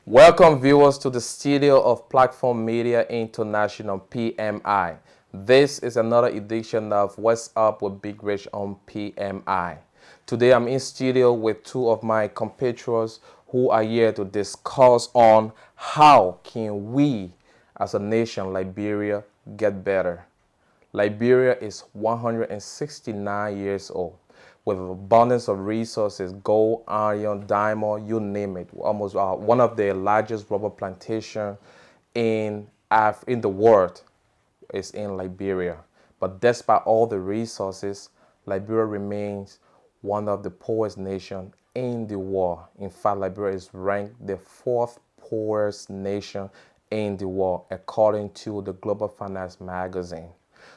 Welcome viewers to the studio of Platform Media International PMI. This is another edition of What's Up with BigRich on PMI. Today I'm in studio with two of my compatriots who are here to discuss on how can we as a nation, Liberia, get better. Liberia is 169 years old with an abundance of resources, gold, iron, diamond, you name it. Almost one of the largest rubber plantation in the world is in Liberia. But despite all the resources, Liberia remains one of the poorest nations in the world. In fact, Liberia is ranked the fourth poorest nation in the world according to the Global Finance magazine.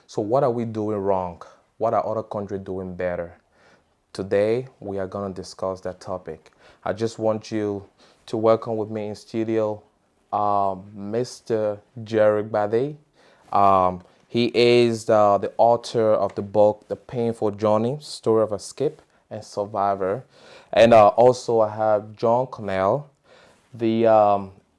So what are we doing wrong? What are other countries doing better? Today, we are going to discuss that topic. I just want you to welcome with me in studio Mr. Jerry Bade. He is the author of the book, The Painful Journey, Story of Escape and Survivor. And also I have John Connell, the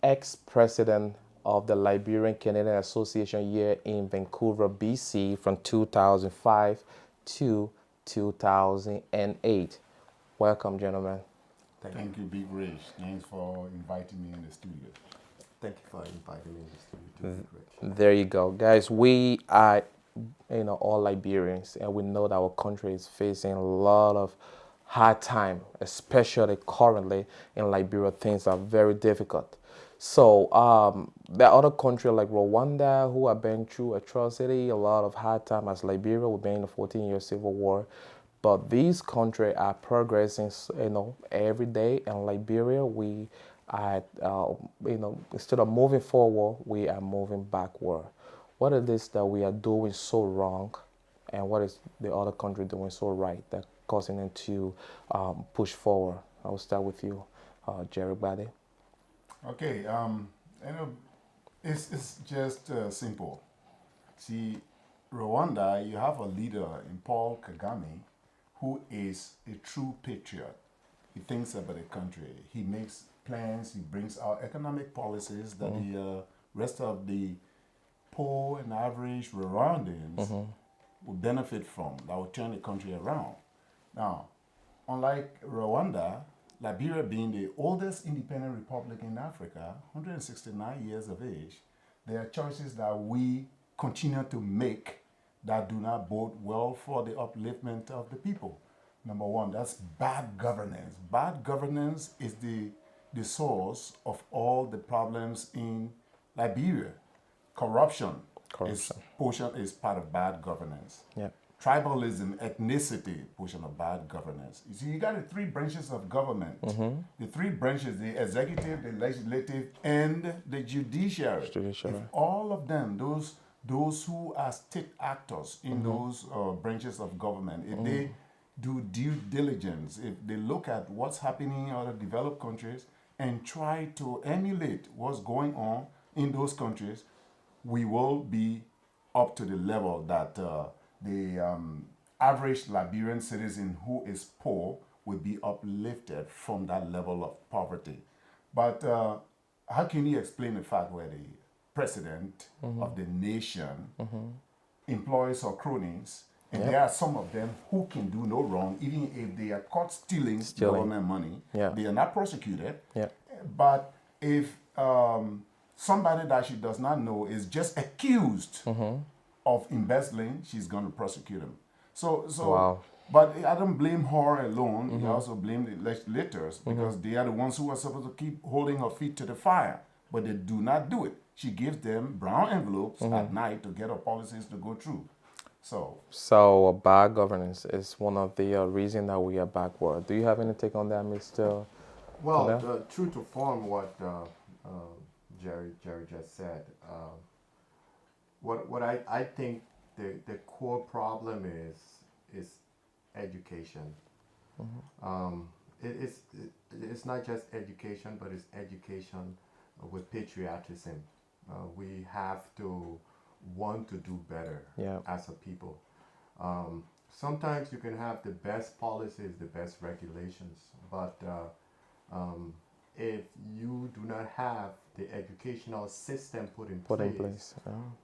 ex-president of the Liberian Canadian Association here in Vancouver, BC from 2005 to 2008. Welcome, gentlemen. Thank you, BigRich. Thanks for inviting me in the studio. Thank you for inviting me in the studio too, BigRich. There you go. Guys, we are all Liberians, and we know that our country is facing a lot of hard time, especially currently in Liberia. Things are very difficult. So there are other countries like Rwanda who have been through atrocity, a lot of hard time as Liberia. We've been in a 14-year civil war. But these countries are progressing, every day. In Liberia, we are, instead of moving forward, we are moving backward. What is this that we are doing so wrong, and what is the other country doing so right that causing them to push forward? I will start with you, Jerry Bade. Okay, it's just simple. See, Rwanda, you have a leader in Paul Kagame who is a true patriot. He thinks about the country. He makes plans. He brings out economic policies that the rest of the poor and average Rwandans will benefit from, that will turn the country around. Now, unlike Rwanda, Liberia being the oldest independent republic in Africa, 169 years of age, there are choices that we continue to make that do not bode well for the upliftment of the people. Number one, that's bad governance. Bad governance is the source of all the problems in Liberia. Corruption. Is part of bad governance. Yeah. Tribalism, ethnicity, portion of bad governance. You see, you got the three branches of government. The three branches, the executive, the legislative, and the judiciary. If all of them, those who are state actors in those branches of government, if they do due diligence, if they look at what's happening in other developed countries and try to emulate what's going on in those countries, we will be up to the level that the average Liberian citizen who is poor will be uplifted from that level of poverty. But how can you explain the fact where the president of the nation employs or cronies, and there are some of them who can do no wrong, even if they are caught stealing government money, they are not prosecuted. But if somebody that she does not know is just accused of embezzling, she's going to prosecute him. So but I don't blame her alone. I also blame the legislators because they are the ones who are supposed to keep holding her feet to the fire, but they do not do it. She gives them brown envelopes at night to get her policies to go through. So bad governance is one of the reasons that we are backward. Do you have any take on that, Mr. Well, true to form what Jerry just said, what I think the core problem is education. It's it's not just education, but it's education with patriotism. We have to want to do better as a people. Sometimes you can have the best policies, the best regulations, but if you do not have the educational system put in place,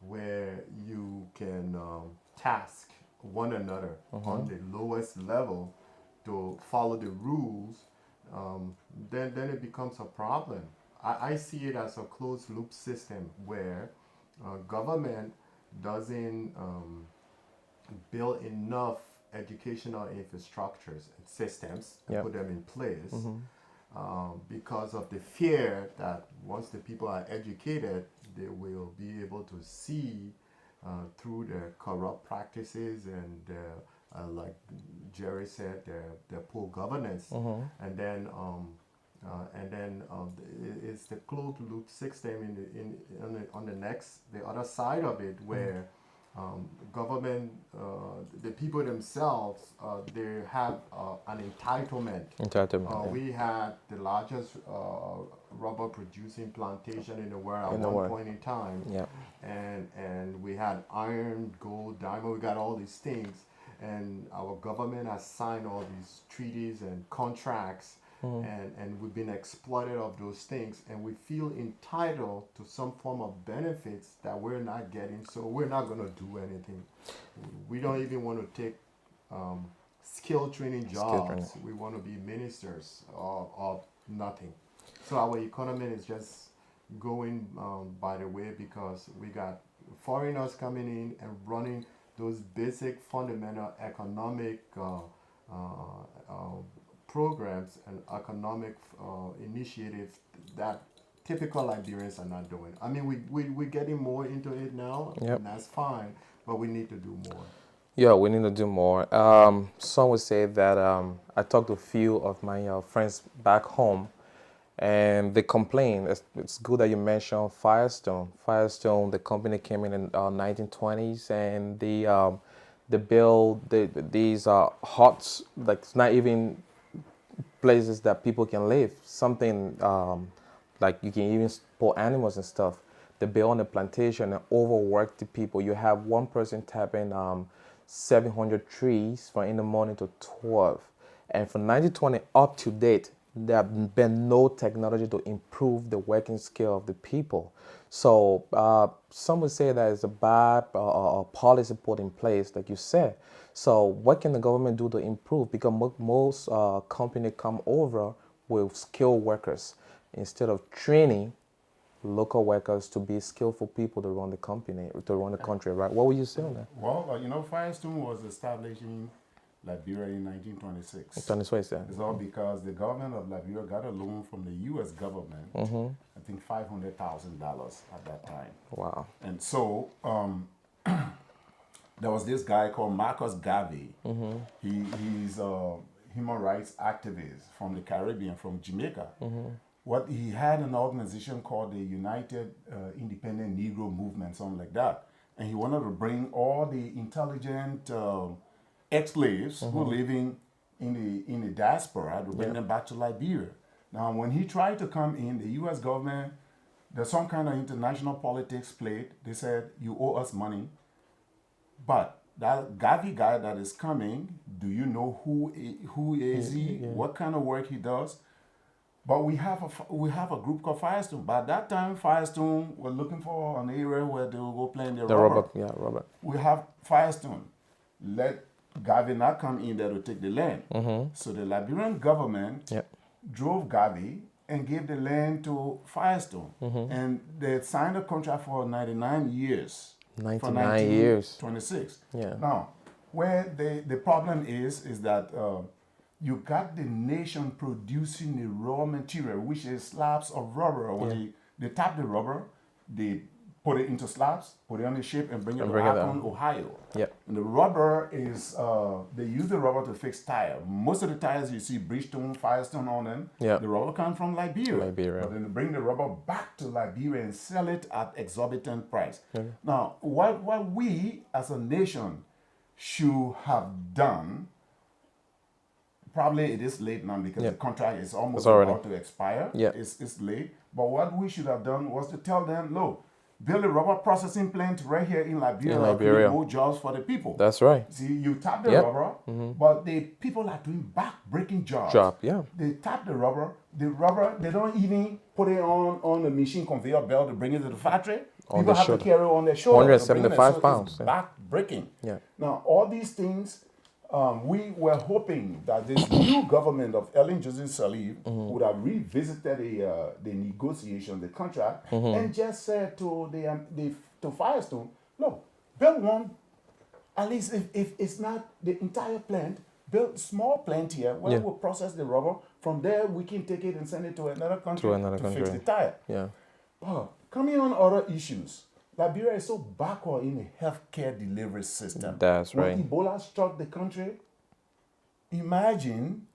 where you can task one another on the lowest level to follow the rules, then it becomes a problem. I see it as a closed loop system where government doesn't build enough educational infrastructures and systems and put them in place because of the fear that once the people are educated, they will be able to see through their corrupt practices and like Jerry said, their poor governance, and then it's the closed loop system on the other side of it where government, the people themselves, they have an entitlement. We had the largest rubber producing plantation in the world at one point in time, and we had iron, gold, diamond. We got all these things, and our government has signed all these treaties and contracts. And we've been exploited of those things, and we feel entitled to some form of benefits that we're not getting, so we're not going to do anything. We don't even want to take skill training jobs. We want to be ministers or nothing. So our economy is just going by the way because we got foreigners coming in and running those basic fundamental economic programs and economic initiatives that typical Liberians are not doing. I mean, we're getting more into it now, and that's fine, but we need to do more. Yeah, we need to do more. Some would say that I talked to a few of my friends back home, and they complain. It's good that you mentioned Firestone. Firestone, the company came in 1920s, and they build these huts, like it's not even places that people can live. Something like you can even put animals and stuff. They build on the plantation and overwork the people. You have one person tapping 700 trees from in the morning to 12. And from 1920 up to date, there have been no technology to improve the working skill of the people. So some would say that it's a bad policy put in place, like you said. So what can the government do to improve? Because most companies come over with skilled workers instead of training local workers to be skillful people to run the company, to run the country, right? What would you say on that? Well, Firestone was established in Liberia in 1926. 26, yeah. It's all because the government of Liberia got a loan from the U.S. government, I think $500,000 at that time. Wow. And so there was this guy called Marcus Garvey. He's a human rights activist from the Caribbean, from Jamaica. What he had an organization called the United Independent Negro Movement, something like that. And he wanted to bring all the intelligent ex-slaves who were living in the diaspora to bring them back to Liberia. Now, when he tried to come in, the U.S. government, there's some kind of international politics played. They said, you owe us money. But that Garvey guy that is coming, do you know who is he? What kind of work he does? But we have a group called Firestone. By that time, Firestone were looking for an area where they will go plant the rubber. Rubber. We have Firestone. Let Garvey not come in there to take the land. So the Liberian government drove Garvey and gave the land to Firestone. And they signed a contract for 99 years. 99 years. 26. Yeah. Now, where the problem is that you got the nation producing the raw material, which is slabs of rubber. When they tap the rubber, they put it into slabs, put it on the ship, and bring it to Akron, Ohio. And the rubber is, they use the rubber to fix tires. Most of the tires you see Bridgestone, Firestone on them, the rubber comes from Liberia. But then they bring the rubber back to Liberia and sell it at exorbitant price. Now, what we as a nation should have done probably it is late now because the contract is almost already about to expire. Yeah. It's late. But what we should have done was to tell them, look, build a rubber processing plant right here in Liberia. Create more jobs for the people. That's right. See, you tap the rubber, but the people are doing back-breaking jobs. They tap the rubber, they don't even put it on a machine conveyor belt to bring it to the factory. People have to carry it on their shoulder. 175 pounds. Back-breaking. Yeah. Now, all these things, we were hoping that this new government of Ellen Johnson Sirleaf would have revisited the negotiation, the contract, and just said to to Firestone, look, build one, at least if it's not the entire plant, build small plant here where we'll process the rubber. From there, we can take it and send it to another country to fix the tire. Yeah. Coming on other issues, Liberia is so backward in the healthcare delivery system. That's right. When Ebola struck the country, imagine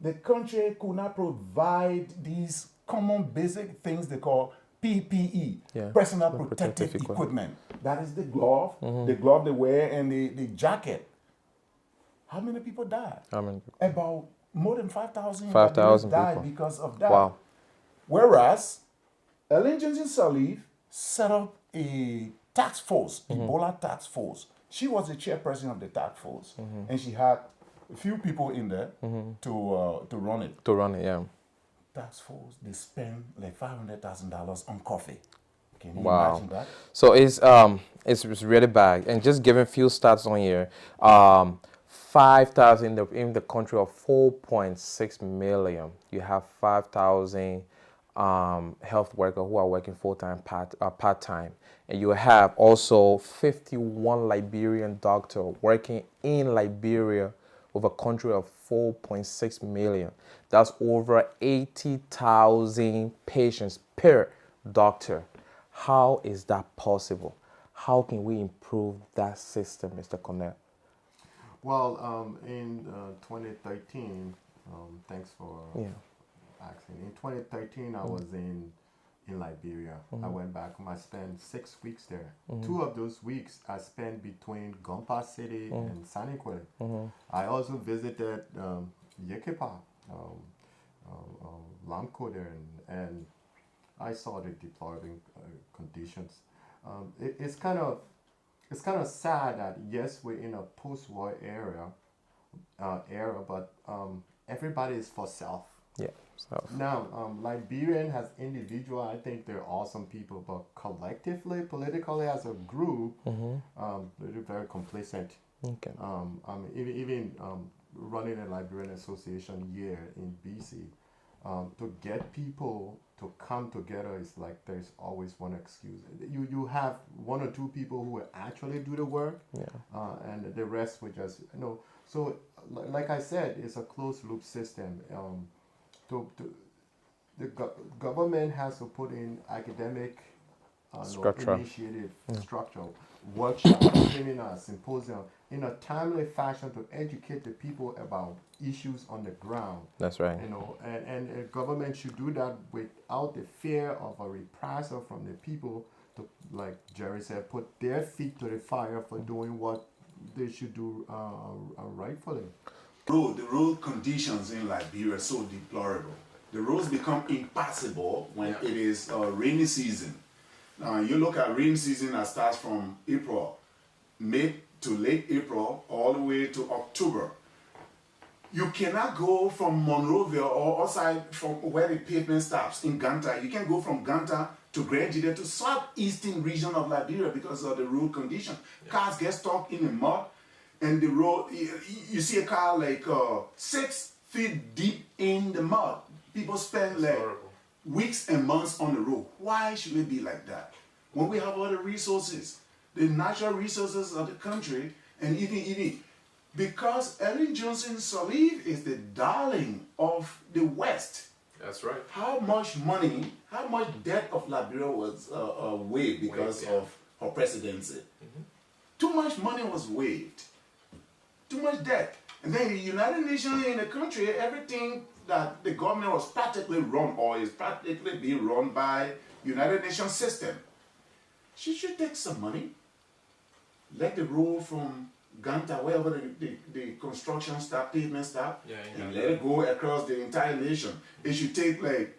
the country could not provide these common basic things they call PPE, personal protective equipment. That is the glove they wear, and the jacket. How many people died? How many people? About more than 5,000 died because of that. Wow. Whereas Ellen Johnson Sirleaf set up a task force, Ebola task force. She was the chairperson of the task force, and she had a few people in there to run it. To run it, yeah. Task force, they spend like $500,000 on coffee. Can you imagine that? So it's really bad. And just giving few stats on here, 5,000 in the country of 4.6 million. You have 5,000 health workers who are working full-time, part-time. And you have also 51 Liberian doctors working in Liberia with a country of 4.6 million. That's over 80,000 patients per doctor. How is that possible? How can we improve that system, Mr. Cornell? Well, in 2013, thanks for asking. In 2013, I was in Liberia. I went back. I spent 6 weeks there. 2 of those weeks I spent between Gompa City and Saniquele. I also visited Yekepa, Lamco there, and I saw the deplorable conditions. It's kind of sad that yes, we're in a post-war era, but everybody is for self. Yeah. Now, Liberian has individual, I think they're awesome people, but collectively, politically as a group, they're very complacent. Okay. Even running a Liberian association here in BC, to get people to come together is like there's always one excuse. You have 1 or 2 people who will actually do the work, and the rest will just So, like I said, it's a closed loop system. The government has to put in academic initiative, structure, workshop, seminars, symposium in a timely fashion to educate the people about issues on the ground. That's right. And the government should do that without the fear of a reprisal from the people to, like Jerry said, put their feet to the fire for doing what they should do rightfully. The road conditions in Liberia are so deplorable. The roads become impassable when it is rainy season. Now, you look at rainy season that starts from April, mid to late April, all the way to October. You cannot go from Monrovia or outside from where the pavement stops in Ganta. You can go from Ganta to Grand Jide to southeastern region of Liberia because of the road condition. Cars get stuck in the mud, and the road, you see a car like 6 feet deep in the mud. People spend like weeks and months on the road. Why should it be like that? When we have all the resources, the natural resources of the country, and even because Ellen Johnson Sirleaf is the darling of the West. That's right. How much debt of Liberia was waived because of her presidency? Too much money was waived. Too much debt. And then the United Nations in the country, everything that the government was practically run or is practically being run by United Nations system. She should take some money, let the road from Ganta, wherever the construction stop, pavement stop, and let it go across the entire nation. It should take like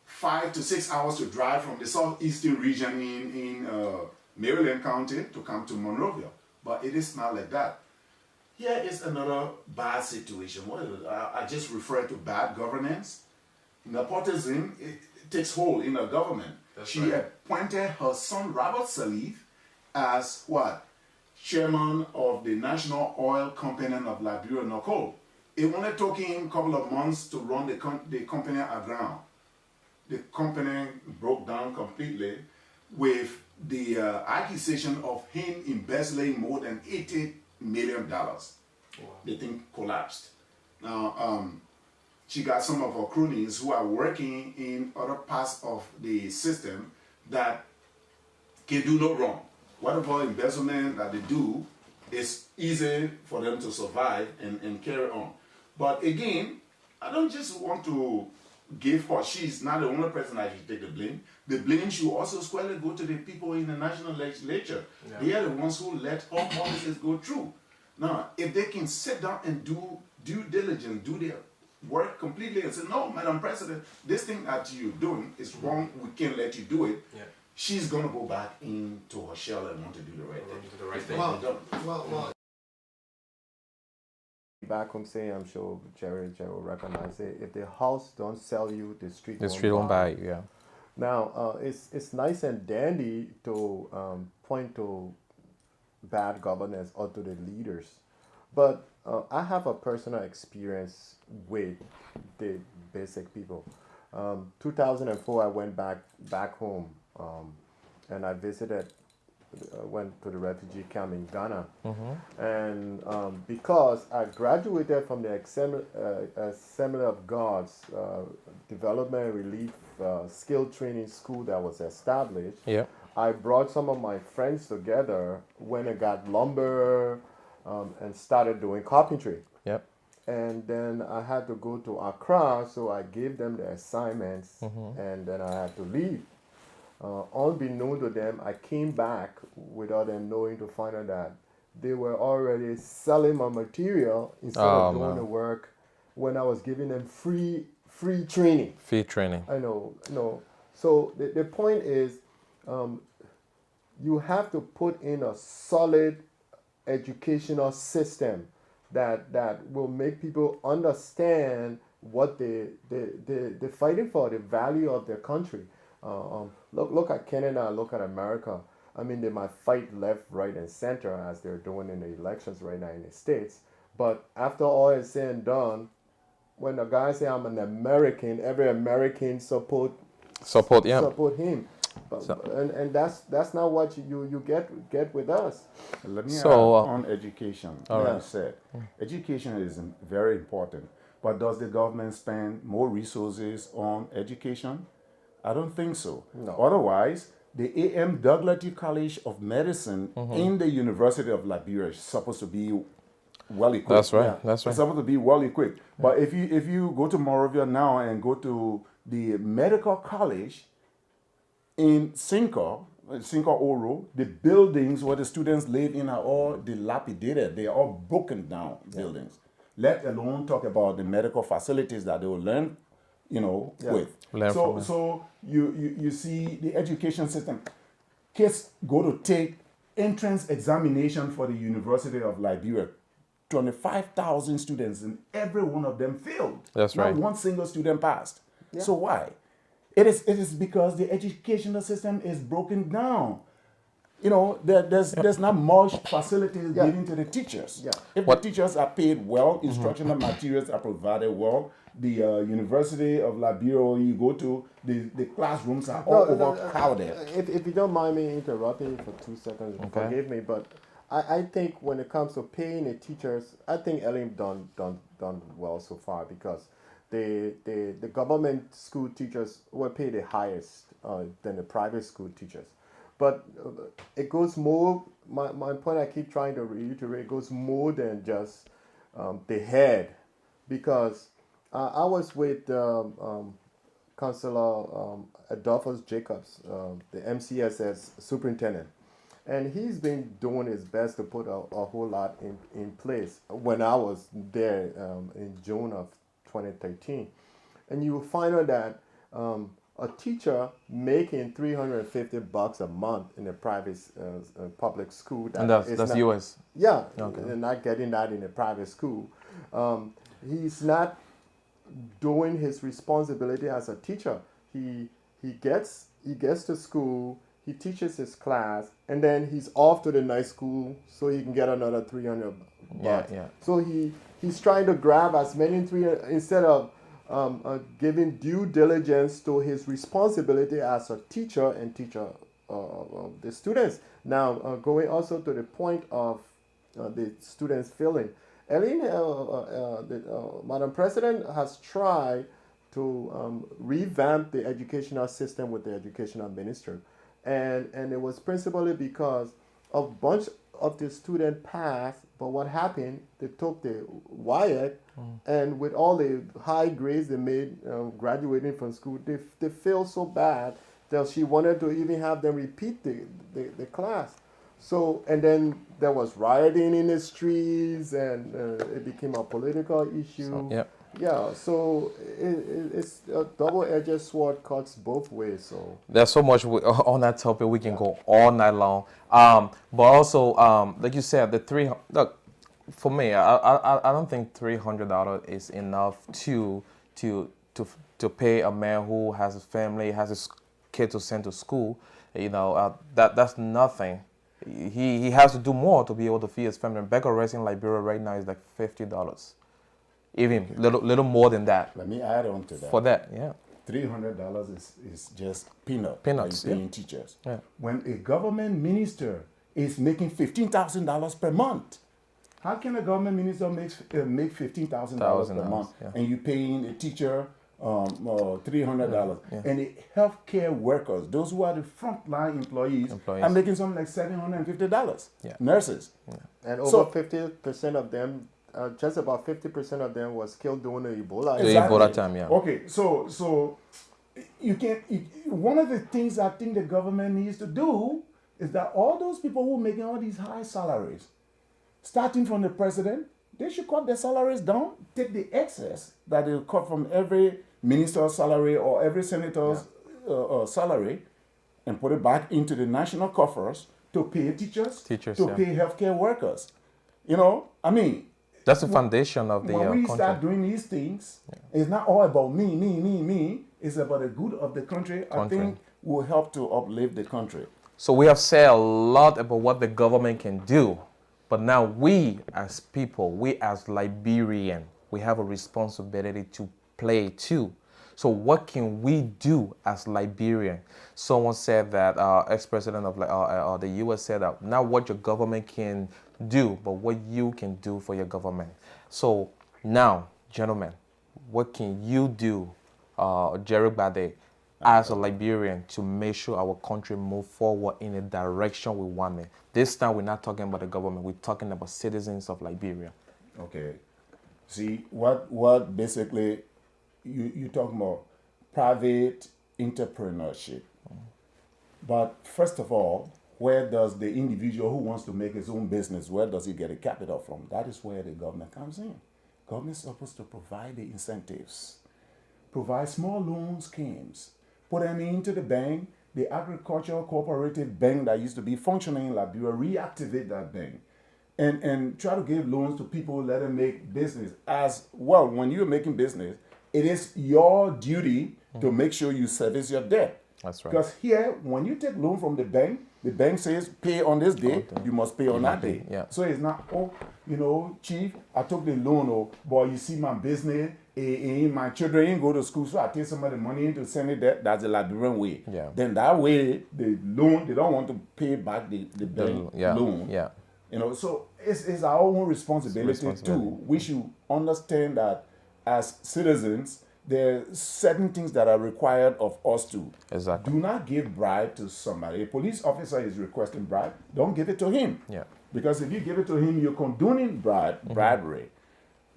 5 to 6 hours to drive from the southeastern region in Maryland County to come to Monrovia. But it is not like that. Here is another bad situation. I just referred to bad governance. Nepotism, it takes hold in the government. She appointed her son Robert Salif as what? Chairman of the National Oil Company of Liberia, NOCO. It only took him a couple of months to run the company aground. The company broke down completely with the accusation of him embezzling more than $80 million. Wow. The thing collapsed. Now, she got some of her cronies who are working in other parts of the system that can do no wrong. Whatever embezzlement that they do, it's easy for them to survive and carry on. But again, I don't just want to give her, she's not the only person that should take the blame. The blame should also squarely go to the people in the national legislature. Yeah. They are the ones who let her policies go through. Now, if they can sit down and do due diligence, do their work completely and say, no, Madam President, this thing that you're doing is wrong, we can't let you do it. Yeah. She's going to go back into her shell and want to do the right thing. Well, back home saying, I'm sure Jerry will recognize it. If the house don't sell you, the street won't buy you. Yeah. Now, it's nice and dandy to point to bad governance or to the leaders, but I have a personal experience with the basic people. 2004, I went back home, and I went to the refugee camp in Ghana. Mm-hmm. And because I graduated from the Assembly of God's Development Relief Skill Training School that was established, yeah. I brought some of my friends together, went and got lumber, and started doing carpentry. Yep. And then I had to go to Accra, so I gave them the assignments, mm-hmm. and then I had to leave. Unbeknown to them, I came back without them knowing to find out that they were already selling my material instead of doing the work when I was giving them free training. Free training. I know. So the point is, you have to put in a solid educational system that will make people understand what they're fighting for, the value of their country. Look at Canada, look at America. I mean, they might fight left, right, and center as they're doing in the elections right now in the States. But after all is said and done, when the guy say I'm an American, every American support him. And that's not what you get with us. Let me add on education. Like you said, education is very important. But does the government spend more resources on education? I don't think so. No. Otherwise, the A.M. Dougherty College of Medicine mm-hmm. in the University of Liberia is supposed to be well equipped. That's right. Yeah. That's right. It's supposed to be well equipped. Yeah. But if you go to Monrovia now and go to the medical college in Sinker Oro, the buildings where the students live in are all dilapidated. They are all broken down buildings. Let alone talk about the medical facilities that they will learn with. So you see the education system. Kids go to take entrance examination for the University of Liberia. 25,000 students and every one of them failed. That's right. Not one single student passed. Yeah. So why? It is because the educational system is broken down. There's not much facilities given to the teachers. Yeah. If the teachers are paid well, instructional mm-hmm. materials are provided well, the University of Liberia you go to, the classrooms are all overcrowded. If you don't mind me interrupting for 2 seconds, forgive me, but I think when it comes to paying the teachers, I think Elim done well so far because the government school teachers were paid the highest than the private school teachers. But it goes more, my point I keep trying to reiterate, it goes more than just the head. Because I was with Councillor Adolphus Jacobs, the MCSS superintendent. And he's been doing his best to put a whole lot in place. When I was there in June of 2013, and you will find out that a teacher making $350 a month in a private public school, and that's not, US. Yeah, Okay. and not getting that in a private school. He's not doing his responsibility as a teacher. He gets to school, he teaches his class, and then he's off to the night school so he can get another $300. Yeah. So he's trying to grab as many 300 instead of giving due diligence to his responsibility as a teacher and teacher the students. Now, going also to the point of the students failing. Eileen, Madam President has tried to revamp the educational system with the educational minister. And it was principally because a bunch of the students passed, but what happened, they took the WIAC, and with all the high grades they made graduating from school, they failed so bad that she wanted to even have them repeat the class. So, and then there was rioting in the streets, and it became a political issue. So, yeah. Yeah, so it's a double-edged sword, cuts both ways. So there's so much on that topic. We can go all night long. But also, like you said, look, for me, I don't think $300 is enough to pay a man who has a family, has his kid to send to school. You know, that's nothing. He has to do more to be able to feed his family. Beggar rates in Liberia right now is like $50. Even little more than that. Let me add on to that. For that, yeah. $300 is just peanuts paying teachers. Yeah. When a government minister is making $15,000 per month, how can a government minister make $15,000 per month, and you paying a teacher $300? Yeah. And the healthcare workers, those who are the frontline employees, are making something like $750. Yeah. Nurses. Yeah. and over 50% of them, just about 50% of them was killed during the Ebola. The Ebola time, yeah. Okay, so you can't. One of the things I think the government needs to do is that all those people who are making all these high salaries, starting from the president, they should cut their salaries down. Take the excess that they cut from every minister's salary or every senator's salary, and put it back into the national coffers to pay teachers, to pay healthcare workers. You know, I mean. That's the foundation of the when we country. start doing these things, it's not all about me. It's about the good of the country. I think will help to uplift the country. So we have said a lot about what the government can do, but now we as people, we as Liberian, we have a responsibility to play too. So what can we do as Liberian? Someone said that, ex-president of the U.S. said that not what your government can do, but what you can do for your government. So now, gentlemen, what can you do, Jerry Bade, as a Liberian, to make sure our country move forward in the direction we want it? This time we're not talking about the government, we're talking about citizens of Liberia. Okay. See, what basically you talking about private entrepreneurship. But first of all, where does the individual who wants to make his own business, where does he get a capital from? That is where the government comes in. Government is supposed to provide the incentives, provide small loan schemes, put them into the bank, the agricultural cooperative bank that used to be functioning in Liberia, reactivate that bank, and try to give loans to people, let them make business. As well, when you're making business, it is your duty to make sure you service your debt. That's right. Because here, when you take loan from the bank says pay on this day, you must pay on that day. Yeah. So it's not, chief, I took the loan, boy, you see my business, my children ain't go to school, so I take some of the money to send it there. That's the Liberian way. Yeah. Then that way, the loan, they don't want to pay back the bank loan. Yeah. So it's our own responsibility too. We should understand that as citizens, there are certain things that are required of us too. Exactly. Do not give bribe to somebody. A police officer is requesting bribe. Don't give it to him. Yeah. Because if you give it to him, you're condoning bribery.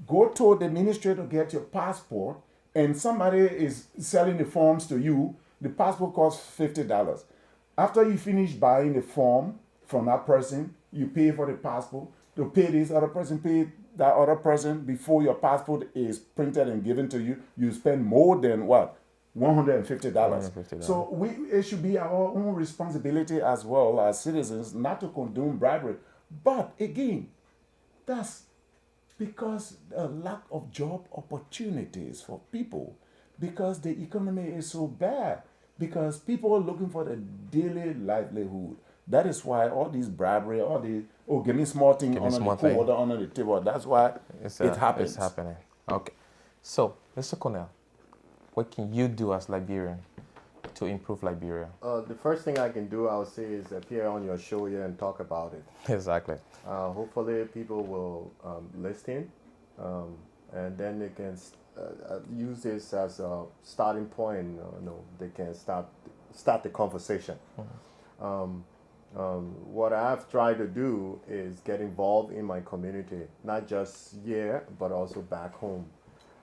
Go to the ministry to get your passport, and somebody is selling the forms to you. The passport costs $50. After you finish buying the form from that person. You pay for the passport. To pay this other person, pay that other person before your passport is printed and given to you. You spend more than what? $150. So it should be our own responsibility as well as citizens not to condone bribery. But again, that's because a lack of job opportunities for people, because the economy is so bad, because people are looking for the daily livelihood. That is why all these bribery, all the give me small thing under the cold, under the table. That's why it happens. It's happening. Okay. So, Mr. Cornell, what can you do as Liberian to improve Liberia? The first thing I can do, I would say, is appear on your show here and talk about it. Exactly. Hopefully, people will listen, and then they can use this as a starting point. They can start the conversation. What I've tried to do is get involved in my community, not just here, but also back home.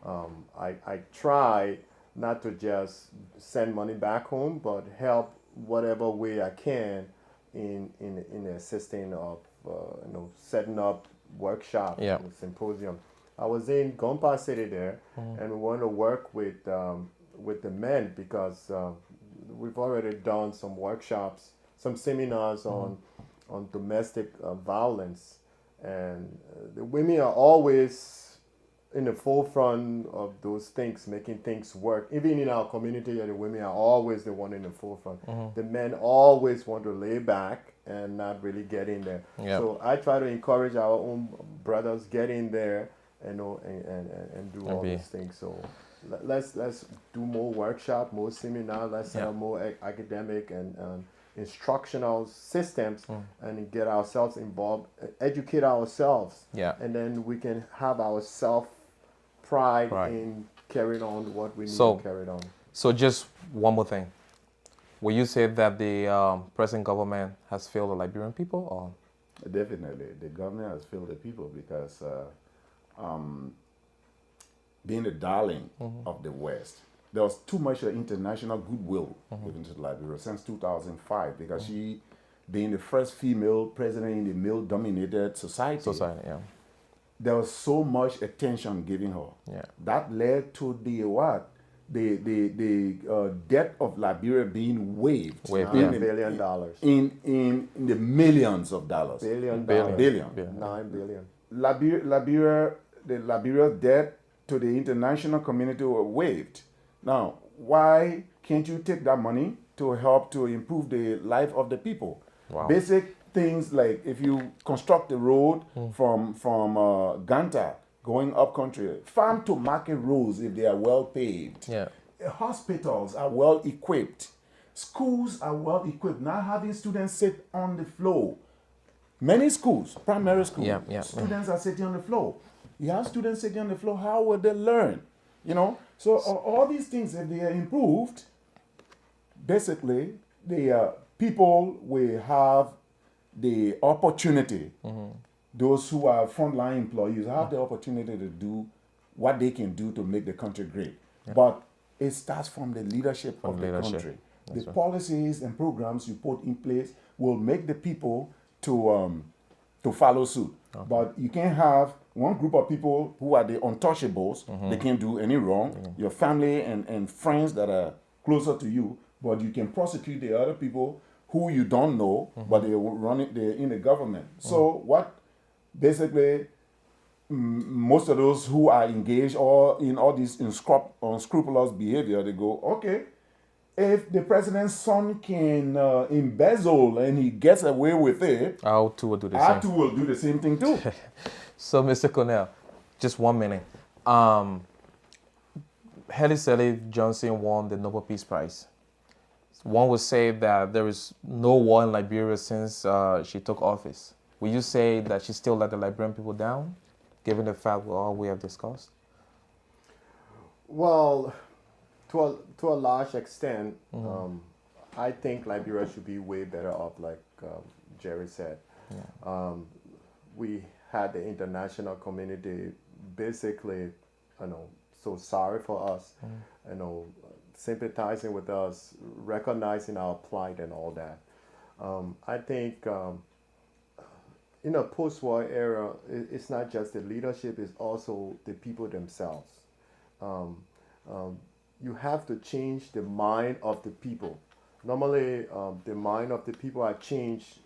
I try not to just send money back home, but help whatever way I can in assisting of setting up workshop, symposium. I was in Gompa City there, and we want to work with the men because we've already done some workshops, some seminars on domestic violence, and the women are always in the forefront of those things, making things work. Even in our community, the women are always the one in the forefront. The men always want to lay back and not really get in there. Yep. So I try to encourage our own brothers get in there and do all these things. So let's do more workshop, more seminar. Let's have more academic and instructional systems and get ourselves involved, educate ourselves, and then we can have our self-pride in carrying on what we need to carry on. So just one more thing. Will you say that the present government has failed the Liberian people? Or? Definitely. The government has failed the people because being the darling of the West, there was too much international goodwill given to Liberia since 2005 because she, being the first female president in the male-dominated society, there was so much attention given her. Yeah. That led to the debt of Liberia being waived. $9 billion. In the millions of dollars. Billion. 9 billion. The Liberia debt to the international community were waived. Now, why can't you take that money to help to improve the life of the people? Wow. Basic things like if you construct a road from Ganta going up country, farm to market roads if they are well paved. Yeah. Hospitals are well equipped. Schools are well equipped. Not having students sit on the floor. Many schools, primary schools, students are sitting on the floor. You have students sitting on the floor, how will they learn? So all these things, if they are improved, basically the people will have the opportunity. Those who are frontline employees have the opportunity to do what they can do to make the country great. Yeah. But it starts from the leadership of the country. That's the policies and programs you put in place will make the people to follow suit. Okay. But you can't have one group of people who are the untouchables. They can't do any wrong. Your family and friends that are closer to you, but you can prosecute the other people who you don't know, but they're in the government. So what basically most of those who are engaged or in all this unscrupulous behavior, they go, okay, if the president's son can embezzle and he gets away with it, I too will do the same. I too will do the same thing too. So, Mr. Cornell, just 1 minute. Haile Selassie Johnson won the Nobel Peace Prize. One would say that there is no war in Liberia since she took office. Will you say that she still let the Liberian people down, given the fact of all we have discussed? Well, to a large extent, I think Liberia should be way better off, like Jerry said. Yeah. We had the international community basically, so sorry for us, sympathizing with us, recognizing our plight and all that. I think in a post-war era, it's not just the leadership; it's also the people themselves. Um, you have to change the mind of the people. Normally, the mind of the people are changed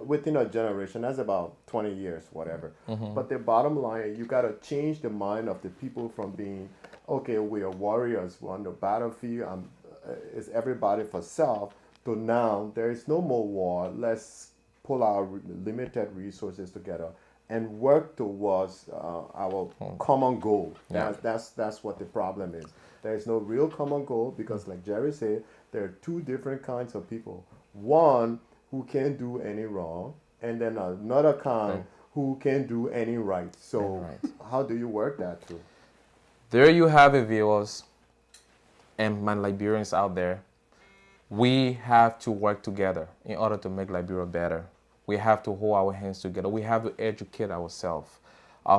within a generation. That's about 20 years, whatever. But the bottom line, you got to change the mind of the people from being, okay, we are warriors, we're on the battlefield, it's everybody for self, to now there is no more war. Let's pull our limited resources together and work towards our common goal. Yeah. That's what the problem is. There is no real common goal because, like Jerry said, there are two different kinds of people. One who can't do any wrong, and then another kind who can't do any right. So, how do you work that through? There you have it, viewers, and my Liberians out there. We have to work together in order to make Liberia better. We have to hold our hands together. We have to educate ourselves.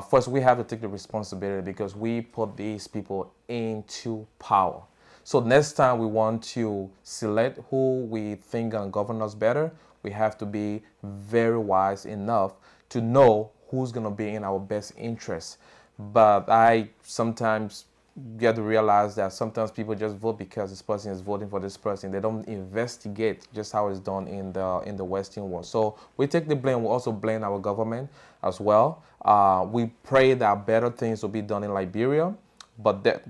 First, we have to take the responsibility because we put these people into power. So next time we want to select who we think can govern us better, we have to be very wise enough to know who's going to be in our best interest. But I sometimes get to realize that sometimes people just vote because this person is voting for this person. They don't investigate just how it's done in the Western world. So we take the blame. We also blame our government as well. We pray that better things will be done in Liberia. But that,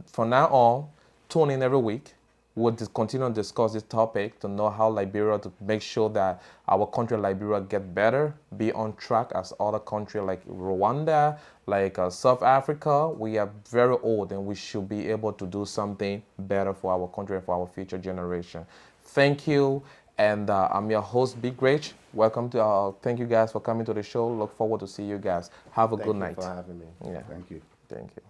from now on, tune in every week. We'll just continue to discuss this topic to know how Liberia, to make sure that our country, Liberia, get better, be on track as other countries like Rwanda, like South Africa. We are very old and we should be able to do something better for our country and for our future generation. Thank you. And I'm your host, BigRich. Welcome to, thank you guys for coming to the show. Look forward to see you guys. Have a good night. Thank you for having me. Yeah. Thank you. Thank you.